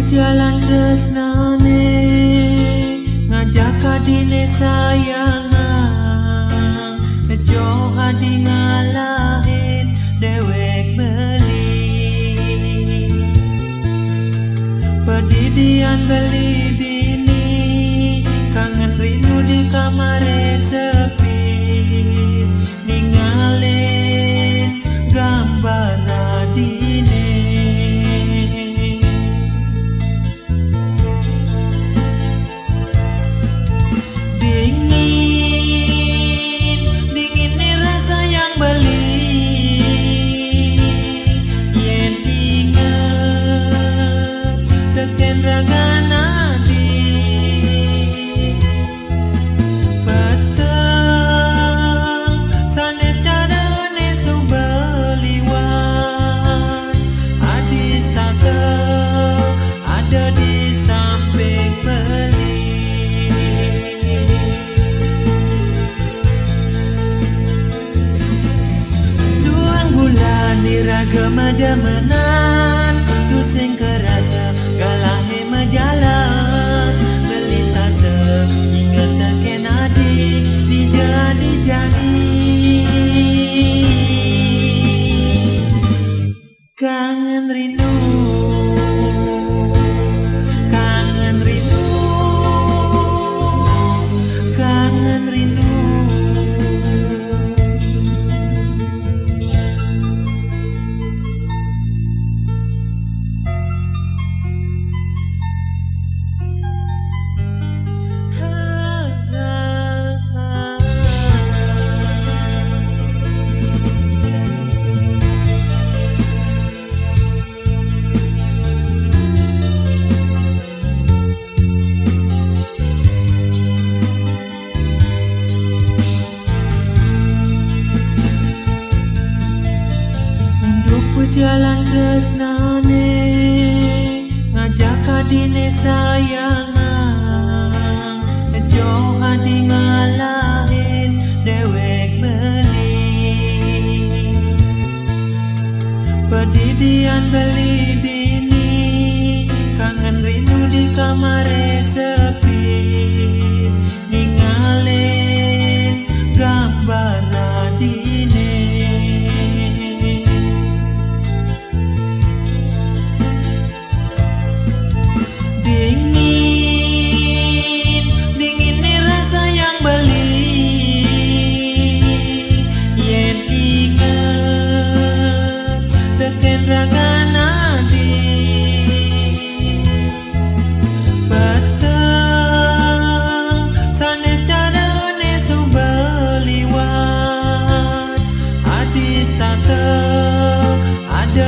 jalan tresnane ngajak adine sayangan nejo hadi ngalahin dewek beli pedidian beli dini kangen rindu di kamare sepi ningalin gambar adine Gemadamenan tusing kerasa galahe majalan belis tante inget teken adi dijadi kangen rindu kangen rindu kangen rindu. Jalan tresnane ngajak adine sayangan nejo hadi ngalahin dewek beli pedidian beli dini kangen rindu di kamare sepi ningalin gambar adine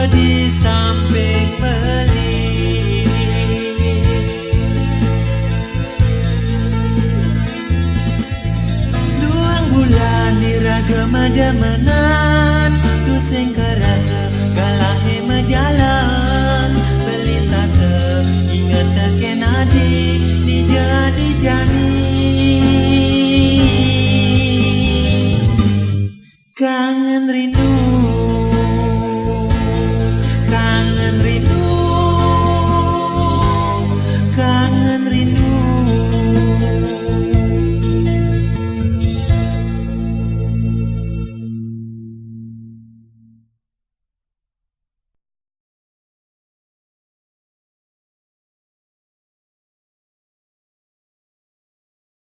di samping beli duang bulan di ragam ada menang